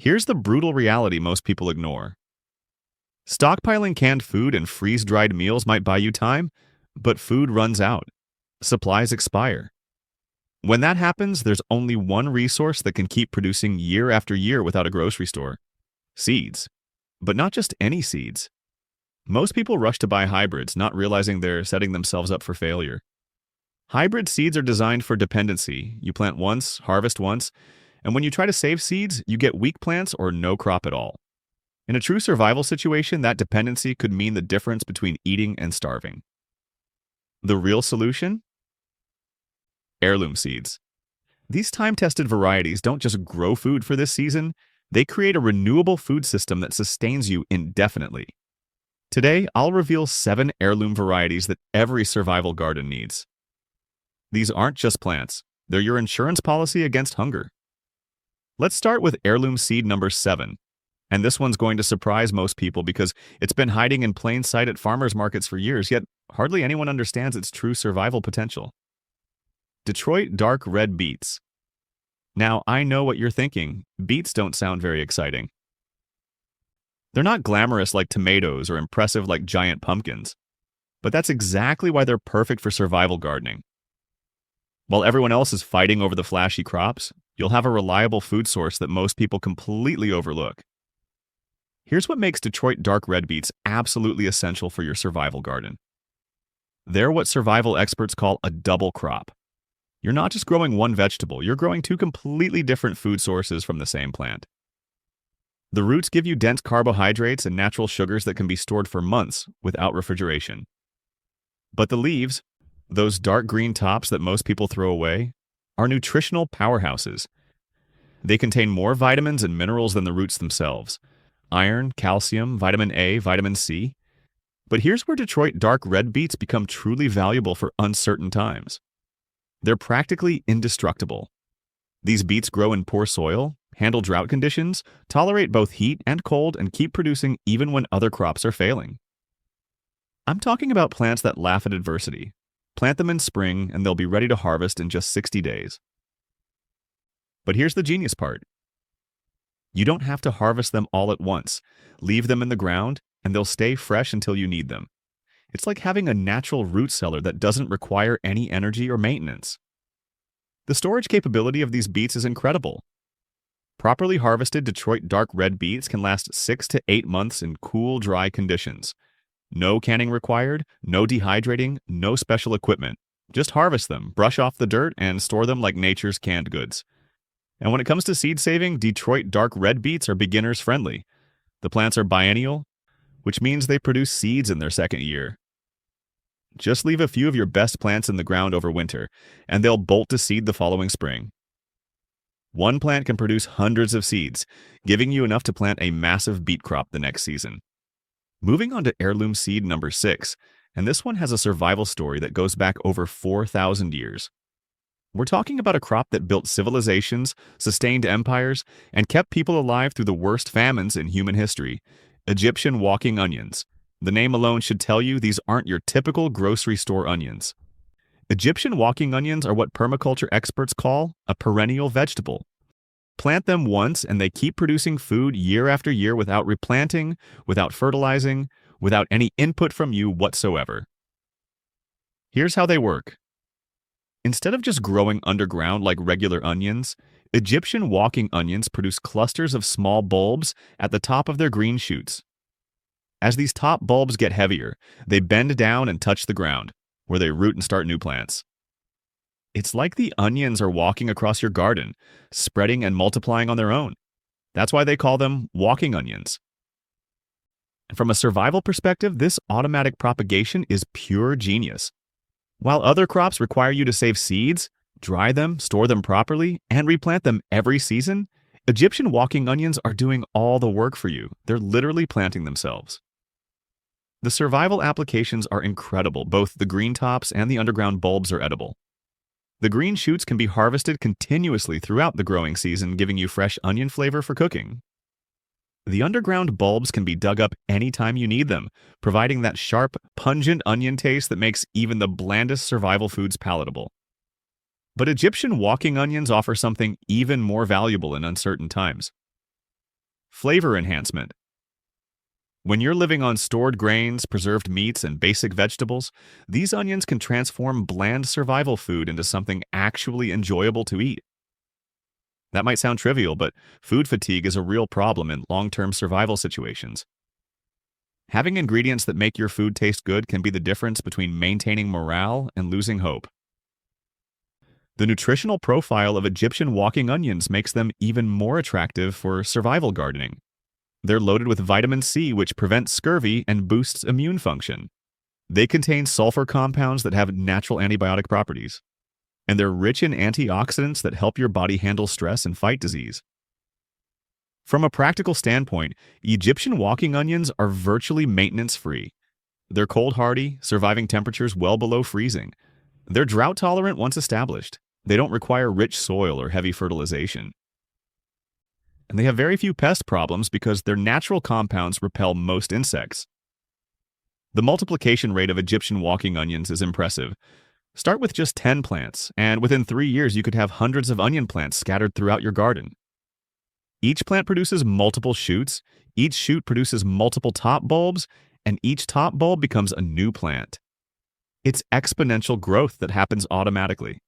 Here's the brutal reality most people ignore. Stockpiling canned food and freeze-dried meals might buy you time, but food runs out. Supplies expire. When that happens, there's only one resource that can keep producing year after year without a grocery store: seeds. But not just any seeds. Most people rush to buy hybrids, not realizing they're setting themselves up for failure. Hybrid seeds are designed for dependency. You plant once, harvest once, and when you try to save seeds, you get weak plants or no crop at all. In a true survival situation, that dependency could mean the difference between eating and starving. The real solution? Heirloom seeds. These time-tested varieties don't just grow food for this season, they create a renewable food system that sustains you indefinitely. Today, I'll reveal 7 heirloom varieties that every survival garden needs. These aren't just plants, they're your insurance policy against hunger. Let's start with heirloom seed number 7. And this one's going to surprise most people because it's been hiding in plain sight at farmers markets for years, yet hardly anyone understands its true survival potential. Detroit dark red beets. Now, I know what you're thinking. Beets don't sound very exciting. They're not glamorous like tomatoes or impressive like giant pumpkins. But that's exactly why they're perfect for survival gardening. While everyone else is fighting over the flashy crops, you'll have a reliable food source that most people completely overlook. Here's what makes Detroit dark red beets absolutely essential for your survival garden. They're what survival experts call a double crop. You're not just growing one vegetable, you're growing 2 completely different food sources from the same plant. The roots give you dense carbohydrates and natural sugars that can be stored for months without refrigeration. But the leaves, those dark green tops that most people throw away, are nutritional powerhouses. They contain more vitamins and minerals than the roots themselves: iron, calcium, vitamin A, vitamin C. But here's where Detroit dark red beets become truly valuable for uncertain times. They're practically indestructible. These beets grow in poor soil, handle drought conditions, tolerate both heat and cold, and keep producing even when other crops are failing. I'm talking about plants that laugh at adversity. Plant them in spring, and they'll be ready to harvest in just 60 days. But here's the genius part. You don't have to harvest them all at once. Leave them in the ground, and they'll stay fresh until you need them. It's like having a natural root cellar that doesn't require any energy or maintenance. The storage capability of these beets is incredible. Properly harvested Detroit dark red beets can last 6 to 8 months in cool, dry conditions. No canning required, no dehydrating, no special equipment. Just harvest them, brush off the dirt, and store them like nature's canned goods. And when it comes to seed saving, Detroit dark red beets are beginners friendly. The plants are biennial, which means they produce seeds in their second year. Just leave a few of your best plants in the ground over winter, and they'll bolt to seed the following spring. One plant can produce hundreds of seeds, giving you enough to plant a massive beet crop the next season. Moving on to heirloom seed number 6, and this one has a survival story that goes back over 4,000 years. We're talking about a crop that built civilizations, sustained empires, and kept people alive through the worst famines in human history: Egyptian walking onions. The name alone should tell you these aren't your typical grocery store onions. Egyptian walking onions are what permaculture experts call a perennial vegetable. Plant them once and they keep producing food year after year without replanting, without fertilizing, without any input from you whatsoever. Here's how they work. Instead of just growing underground like regular onions, Egyptian walking onions produce clusters of small bulbs at the top of their green shoots. As these top bulbs get heavier, they bend down and touch the ground, where they root and start new plants. It's like the onions are walking across your garden, spreading and multiplying on their own. That's why they call them walking onions. And from a survival perspective, this automatic propagation is pure genius. While other crops require you to save seeds, dry them, store them properly, and replant them every season, Egyptian walking onions are doing all the work for you. They're literally planting themselves. The survival applications are incredible. Both the green tops and the underground bulbs are edible. The green shoots can be harvested continuously throughout the growing season, giving you fresh onion flavor for cooking. The underground bulbs can be dug up anytime you need them, providing that sharp, pungent onion taste that makes even the blandest survival foods palatable. But Egyptian walking onions offer something even more valuable in uncertain times. Flavor enhancement. When you're living on stored grains, preserved meats, and basic vegetables, these onions can transform bland survival food into something actually enjoyable to eat. That might sound trivial, but food fatigue is a real problem in long-term survival situations. Having ingredients that make your food taste good can be the difference between maintaining morale and losing hope. The nutritional profile of Egyptian walking onions makes them even more attractive for survival gardening. They're loaded with vitamin C, which prevents scurvy and boosts immune function. They contain sulfur compounds that have natural antibiotic properties. And they're rich in antioxidants that help your body handle stress and fight disease. From a practical standpoint, Egyptian walking onions are virtually maintenance-free. They're cold-hardy, surviving temperatures well below freezing. They're drought-tolerant once established. They don't require rich soil or heavy fertilization. And they have very few pest problems because their natural compounds repel most insects. The multiplication rate of Egyptian walking onions is impressive. Start with just 10 plants, and within 3 years you could have hundreds of onion plants scattered throughout your garden. Each plant produces multiple shoots, each shoot produces multiple top bulbs, and each top bulb becomes a new plant. It's exponential growth that happens automatically.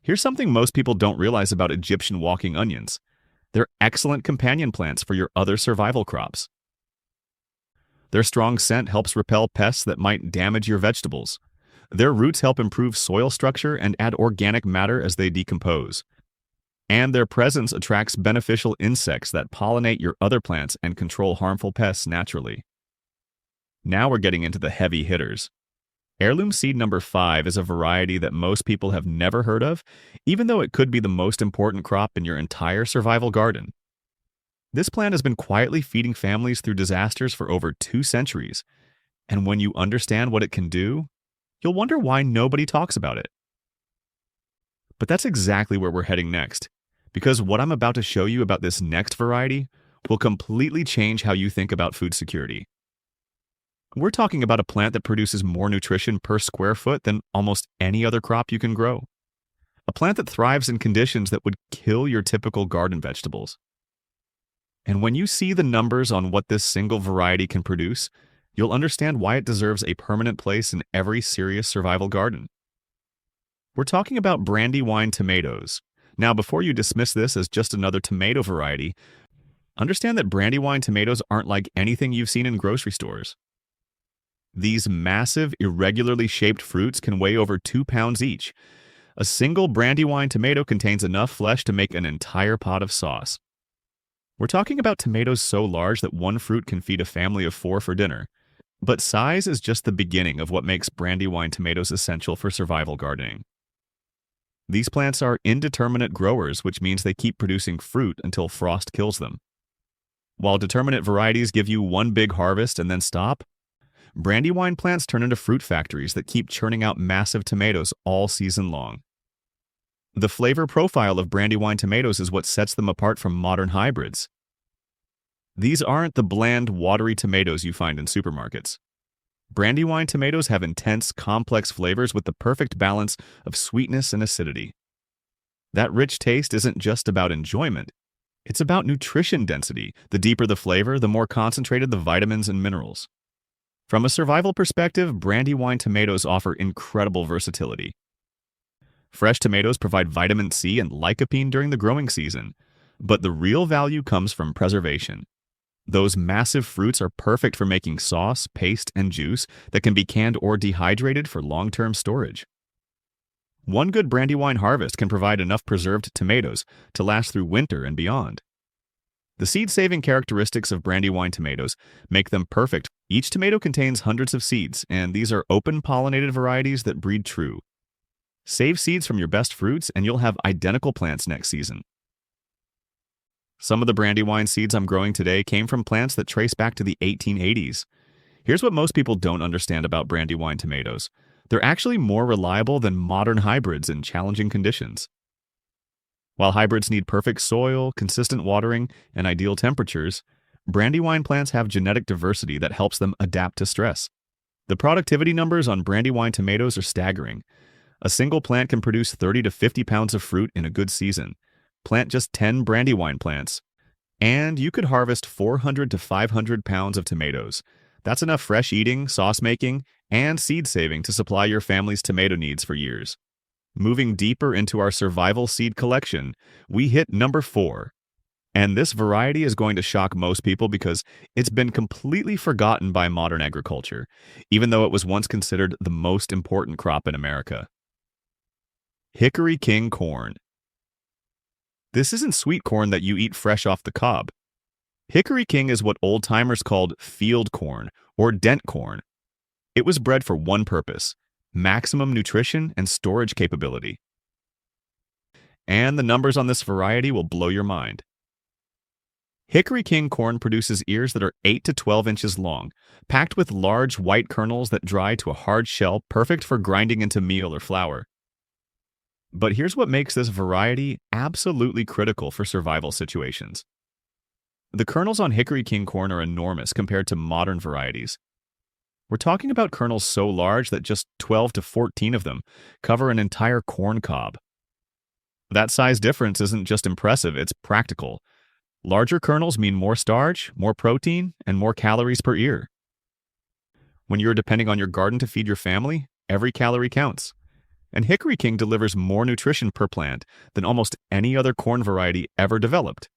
Here's something most people don't realize about Egyptian walking onions. They're excellent companion plants for your other survival crops. Their strong scent helps repel pests that might damage your vegetables. Their roots help improve soil structure and add organic matter as they decompose. And their presence attracts beneficial insects that pollinate your other plants and control harmful pests naturally. Now we're getting into the heavy hitters. Heirloom seed number 5 is a variety that most people have never heard of, even though it could be the most important crop in your entire survival garden. This plant has been quietly feeding families through disasters for over 2 centuries, and when you understand what it can do, you'll wonder why nobody talks about it. But that's exactly where we're heading next, because what I'm about to show you about this next variety will completely change how you think about food security. We're talking about a plant that produces more nutrition per square foot than almost any other crop you can grow. A plant that thrives in conditions that would kill your typical garden vegetables. And when you see the numbers on what this single variety can produce, you'll understand why it deserves a permanent place in every serious survival garden. We're talking about Brandywine tomatoes. Now, before you dismiss this as just another tomato variety, understand that Brandywine tomatoes aren't like anything you've seen in grocery stores. These massive, irregularly shaped fruits can weigh over 2 pounds each. A single Brandywine tomato contains enough flesh to make an entire pot of sauce. We're talking about tomatoes so large that one fruit can feed a family of 4 for dinner. But size is just the beginning of what makes Brandywine tomatoes essential for survival gardening. These plants are indeterminate growers, which means they keep producing fruit until frost kills them. While determinate varieties give you one big harvest and then stop, Brandywine plants turn into fruit factories that keep churning out massive tomatoes all season long. The flavor profile of Brandywine tomatoes is what sets them apart from modern hybrids. These aren't the bland, watery tomatoes you find in supermarkets. Brandywine tomatoes have intense, complex flavors with the perfect balance of sweetness and acidity. That rich taste isn't just about enjoyment. It's about nutrition density. The deeper the flavor, the more concentrated the vitamins and minerals. From a survival perspective, Brandywine tomatoes offer incredible versatility. Fresh tomatoes provide vitamin C and lycopene during the growing season, but the real value comes from preservation. Those massive fruits are perfect for making sauce, paste, and juice that can be canned or dehydrated for long-term storage. One good Brandywine harvest can provide enough preserved tomatoes to last through winter and beyond. The seed-saving characteristics of Brandywine tomatoes make them perfect. Each tomato contains hundreds of seeds, and these are open-pollinated varieties that breed true. Save seeds from your best fruits, and you'll have identical plants next season. Some of the Brandywine seeds I'm growing today came from plants that trace back to the 1880s. Here's what most people don't understand about Brandywine tomatoes. They're actually more reliable than modern hybrids in challenging conditions. While hybrids need perfect soil, consistent watering, and ideal temperatures, Brandywine plants have genetic diversity that helps them adapt to stress. The productivity numbers on Brandywine tomatoes are staggering. A single plant can produce 30 to 50 pounds of fruit in a good season. Plant just 10 Brandywine plants, And you could harvest 400 to 500 pounds of tomatoes. That's enough fresh eating, sauce making, and seed saving to supply your family's tomato needs for years. Moving deeper into our survival seed collection, we hit number 4. And this variety is going to shock most people because it's been completely forgotten by modern agriculture, even though it was once considered the most important crop in America. Hickory King corn. This isn't sweet corn that you eat fresh off the cob. Hickory King is what old-timers called field corn or dent corn. It was bred for one purpose: maximum nutrition and storage capability. And the numbers on this variety will blow your mind. Hickory King corn produces ears that are 8 to 12 inches long, packed with large white kernels that dry to a hard shell perfect for grinding into meal or flour. But here's what makes this variety absolutely critical for survival situations. The kernels on Hickory King corn are enormous compared to modern varieties. We're talking about kernels so large that just 12 to 14 of them cover an entire corn cob. That size difference isn't just impressive, it's practical. Larger kernels mean more starch, more protein, and more calories per ear. When you're depending on your garden to feed your family, every calorie counts. And Hickory King delivers more nutrition per plant than almost any other corn variety ever developed.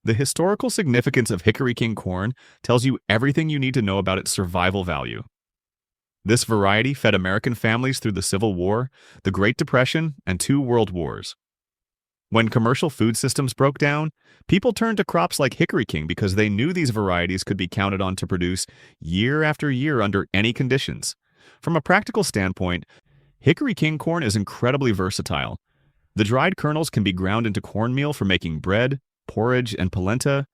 The historical significance of Hickory King corn tells you everything you need to know about its survival value. This variety fed American families through the Civil War, the Great Depression, and 2 world wars. When commercial food systems broke down, people turned to crops like Hickory King because they knew these varieties could be counted on to produce year after year under any conditions. From a practical standpoint, Hickory King corn is incredibly versatile. The dried kernels can be ground into cornmeal for making bread, porridge, and polenta.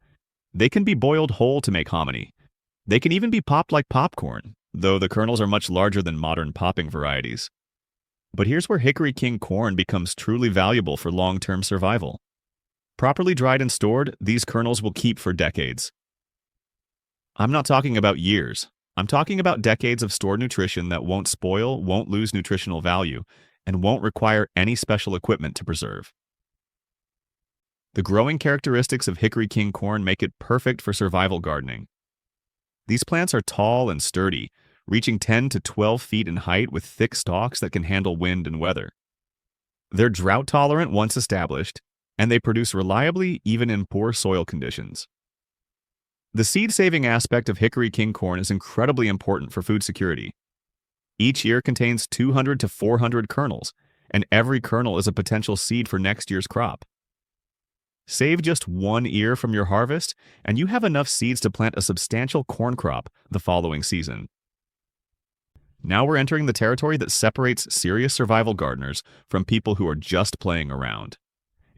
They can be boiled whole to make hominy. They can even be popped like popcorn, though the kernels are much larger than modern popping varieties. But here's where Hickory King corn becomes truly valuable for long-term survival. Properly dried and stored, these kernels will keep for decades. I'm not talking about years. I'm talking about decades of stored nutrition that won't spoil, won't lose nutritional value, and won't require any special equipment to preserve. The growing characteristics of Hickory King corn make it perfect for survival gardening. These plants are tall and sturdy, reaching 10 to 12 feet in height with thick stalks that can handle wind and weather. They're drought-tolerant once established, and they produce reliably even in poor soil conditions. The seed-saving aspect of Hickory King corn is incredibly important for food security. Each ear contains 200 to 400 kernels, and every kernel is a potential seed for next year's crop. Save just one ear from your harvest, and you have enough seeds to plant a substantial corn crop the following season. Now we're entering the territory that separates serious survival gardeners from people who are just playing around.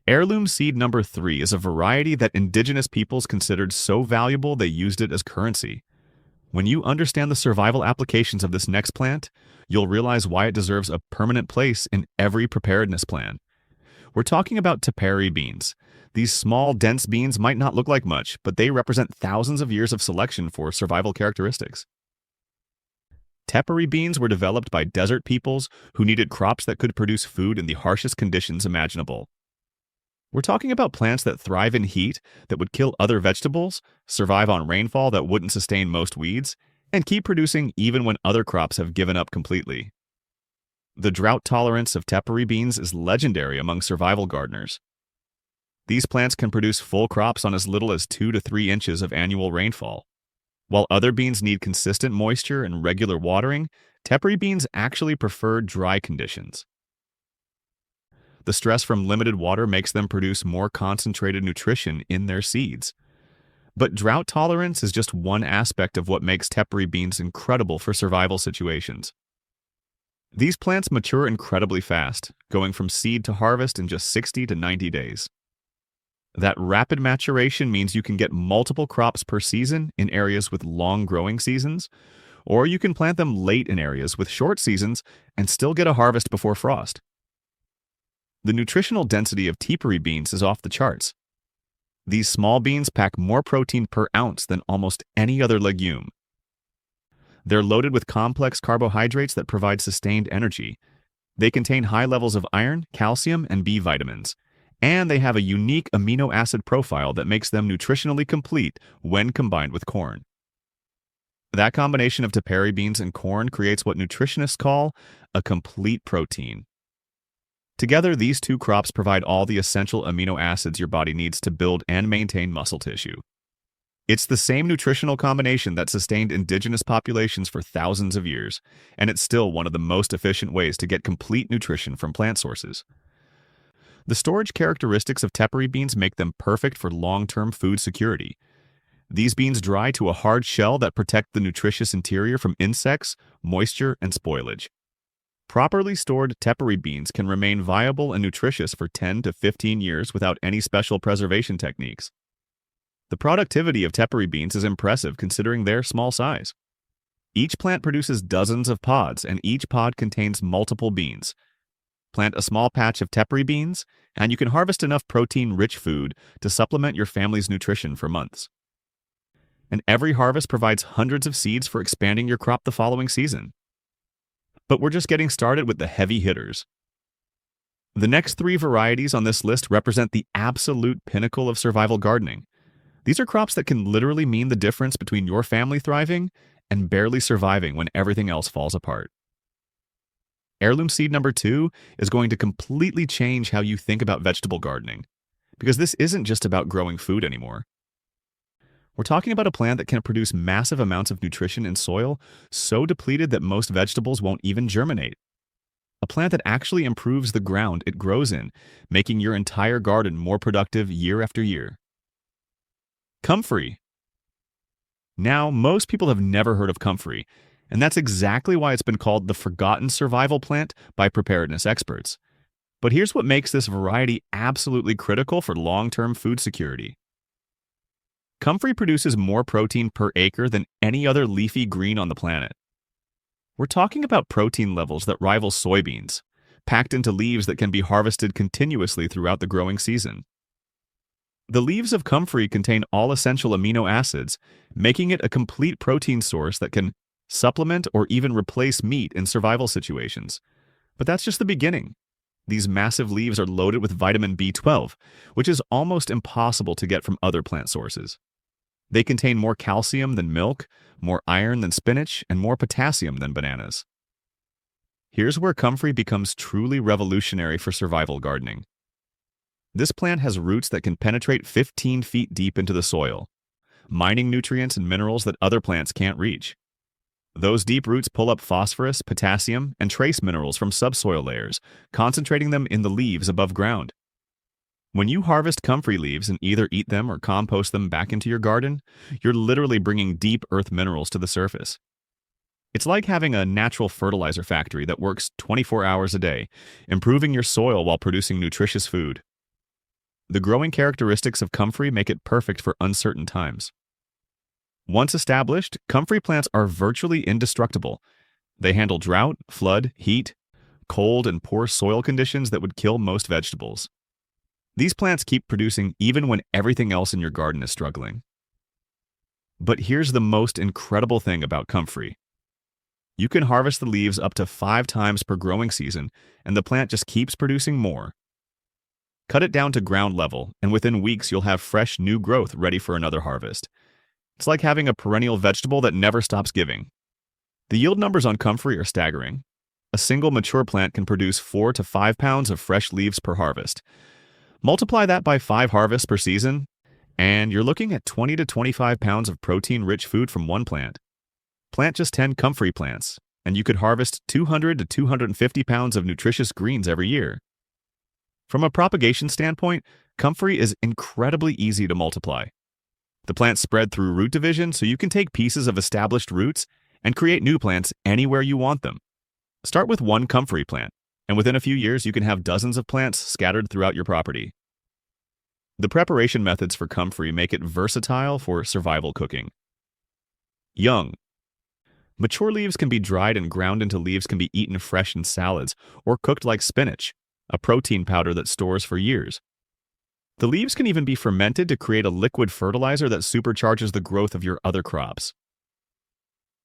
Heirloom seed number 3 is a variety that indigenous peoples considered so valuable they used it as currency. When you understand the survival applications of this next plant, you'll realize why it deserves a permanent place in every preparedness plan. We're talking about Tepary beans. These small, dense beans might not look like much, but they represent thousands of years of selection for survival characteristics. Tepary beans were developed by desert peoples who needed crops that could produce food in the harshest conditions imaginable. We're talking about plants that thrive in heat that would kill other vegetables, survive on rainfall that wouldn't sustain most weeds, and keep producing even when other crops have given up completely. The drought tolerance of Tepary beans is legendary among survival gardeners. These plants can produce full crops on as little as 2 to 3 inches of annual rainfall. While other beans need consistent moisture and regular watering, Tepary beans actually prefer dry conditions. The stress from limited water makes them produce more concentrated nutrition in their seeds. But drought tolerance is just one aspect of what makes Tepary beans incredible for survival situations. These plants mature incredibly fast, going from seed to harvest in just 60 to 90 days. That rapid maturation means you can get multiple crops per season in areas with long growing seasons, or you can plant them late in areas with short seasons and still get a harvest before frost. The nutritional density of Tepary beans is off the charts. These small beans pack more protein per ounce than almost any other legume. They're loaded with complex carbohydrates that provide sustained energy. They contain high levels of iron, calcium, and B vitamins, And they have a unique amino acid profile that makes them nutritionally complete when combined with corn. That combination of Tepary beans and corn creates what nutritionists call a complete protein. Together, these two crops provide all the essential amino acids your body needs to build and maintain muscle tissue. It's the same nutritional combination that sustained indigenous populations for thousands of years, and it's still one of the most efficient ways to get complete nutrition from plant sources. The storage characteristics of Tepary beans make them perfect for long-term food security. These beans dry to a hard shell that protect the nutritious interior from insects, moisture, and spoilage. Properly stored Tepary beans can remain viable and nutritious for 10 to 15 years without any special preservation techniques. The productivity of Tepary beans is impressive considering their small size. Each plant produces dozens of pods, and each pod contains multiple beans. Plant a small patch of Tepary beans, and you can harvest enough protein-rich food to supplement your family's nutrition for months. And every harvest provides hundreds of seeds for expanding your crop the following season. But we're just getting started with the heavy hitters. The next 3 varieties on this list represent the absolute pinnacle of survival gardening. These are crops that can literally mean the difference between your family thriving and barely surviving when everything else falls apart. Heirloom seed number 2 is going to completely change how you think about vegetable gardening, because this isn't just about growing food anymore. We're talking about a plant that can produce massive amounts of nutrition in soil so depleted that most vegetables won't even germinate. A plant that actually improves the ground it grows in, making your entire garden more productive year after year. Comfrey. Now, most people have never heard of comfrey, and that's exactly why it's been called the forgotten survival plant by preparedness experts. But here's what makes this variety absolutely critical for long-term food security. Comfrey produces more protein per acre than any other leafy green on the planet. We're talking about protein levels that rival soybeans, packed into leaves that can be harvested continuously throughout the growing season. The leaves of comfrey contain all essential amino acids, making it a complete protein source that can supplement or even replace meat in survival situations. But that's just the beginning. These massive leaves are loaded with vitamin B12, which is almost impossible to get from other plant sources. They contain more calcium than milk, more iron than spinach, and more potassium than bananas. Here's where comfrey becomes truly revolutionary for survival gardening. This plant has roots that can penetrate 15 feet deep into the soil, mining nutrients and minerals that other plants can't reach. Those deep roots pull up phosphorus, potassium, and trace minerals from subsoil layers, concentrating them in the leaves above ground. When you harvest comfrey leaves and either eat them or compost them back into your garden, you're literally bringing deep earth minerals to the surface. It's like having a natural fertilizer factory that works 24 hours a day, improving your soil while producing nutritious food. The growing characteristics of comfrey make it perfect for uncertain times. Once established, comfrey plants are virtually indestructible. They handle drought, flood, heat, cold, and poor soil conditions that would kill most vegetables. These plants keep producing even when everything else in your garden is struggling. But here's the most incredible thing about comfrey. You can harvest the leaves up to 5 times per growing season, and the plant just keeps producing more. Cut it down to ground level, and within weeks you'll have fresh new growth ready for another harvest. It's like having a perennial vegetable that never stops giving. The yield numbers on comfrey are staggering. A single mature plant can produce 4 to 5 pounds of fresh leaves per harvest. Multiply that by 5 harvests per season, and you're looking at 20 to 25 pounds of protein-rich food from one plant. Plant just 10 comfrey plants, and you could harvest 200 to 250 pounds of nutritious greens every year. From a propagation standpoint, comfrey is incredibly easy to multiply. The plants spread through root division, so you can take pieces of established roots and create new plants anywhere you want them. Start with one comfrey plant, and within a few years you can have dozens of plants scattered throughout your property. The preparation methods for comfrey make it versatile for survival cooking. Young. Mature leaves can be dried and ground into leaves can be eaten fresh in salads or cooked like spinach, a protein powder that stores for years. The leaves can even be fermented to create a liquid fertilizer that supercharges the growth of your other crops.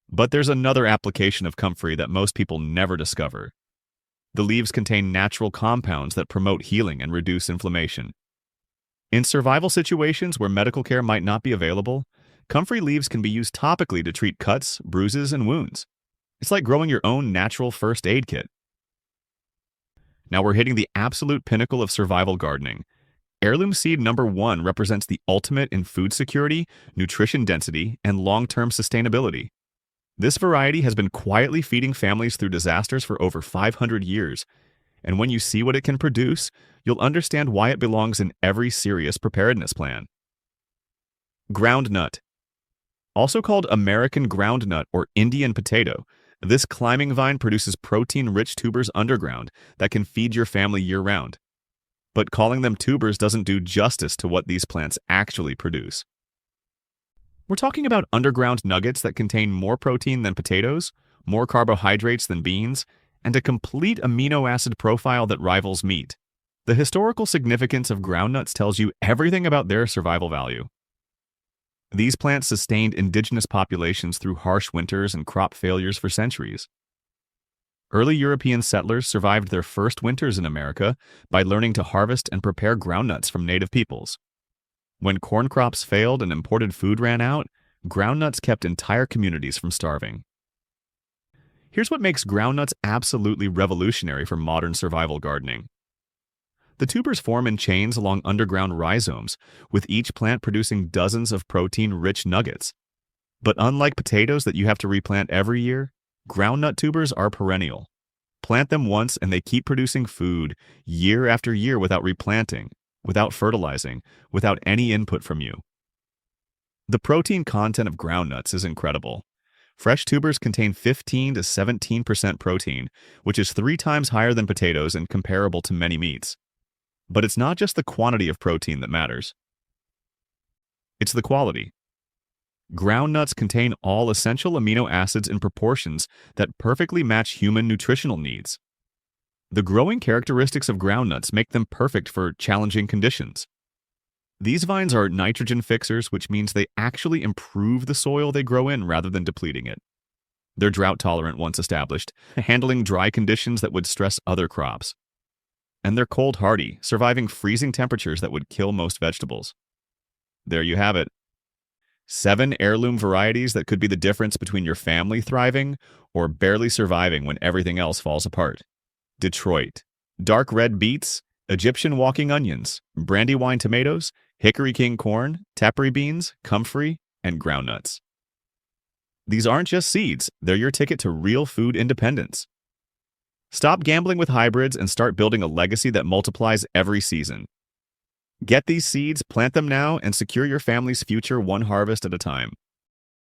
But there's another application of comfrey that most people never discover. The leaves contain natural compounds that promote healing and reduce inflammation. In survival situations where medical care might not be available, comfrey leaves can be used topically to treat cuts, bruises, and wounds. It's like growing your own natural first aid kit. Now we're hitting the absolute pinnacle of survival gardening. Heirloom seed number 1 represents the ultimate in food security, nutrition density, and long-term sustainability. This variety has been quietly feeding families through disasters for over 500 years, and when you see what it can produce, you'll understand why it belongs in every serious preparedness plan. Groundnut. Also called American groundnut or Indian potato, this climbing vine produces protein-rich tubers underground that can feed your family year-round. But calling them tubers doesn't do justice to what these plants actually produce. We're talking about underground nuggets that contain more protein than potatoes, more carbohydrates than beans, and a complete amino acid profile that rivals meat. The historical significance of groundnuts tells you everything about their survival value. These plants sustained indigenous populations through harsh winters and crop failures for centuries. Early European settlers survived their first winters in America by learning to harvest and prepare groundnuts from native peoples. When corn crops failed and imported food ran out, groundnuts kept entire communities from starving. Here's what makes groundnuts absolutely revolutionary for modern survival gardening. The tubers form in chains along underground rhizomes, with each plant producing dozens of protein-rich nuggets. But unlike potatoes that you have to replant every year, groundnut tubers are perennial. Plant them once and they keep producing food year after year without replanting, without fertilizing, without any input from you. The protein content of groundnuts is incredible. Fresh tubers contain 15 to 17% protein, which is 3 times higher than potatoes and comparable to many meats. But it's not just the quantity of protein that matters. It's the quality. Groundnuts contain all essential amino acids in proportions that perfectly match human nutritional needs. The growing characteristics of groundnuts make them perfect for challenging conditions. These vines are nitrogen fixers, which means they actually improve the soil they grow in rather than depleting it. They're drought tolerant once established, handling dry conditions that would stress other crops. And they're cold hardy, surviving freezing temperatures that would kill most vegetables. There you have it. 7 heirloom varieties that could be the difference between your family thriving or barely surviving when everything else falls apart. Detroit. Dark red beets, Egyptian walking onions, Brandywine tomatoes, Hickory King corn, Tepary beans, Comfrey, and groundnuts. These aren't just seeds, they're your ticket to real food independence. Stop gambling with hybrids and start building a legacy that multiplies every season. Get these seeds, plant them now, and secure your family's future one harvest at a time.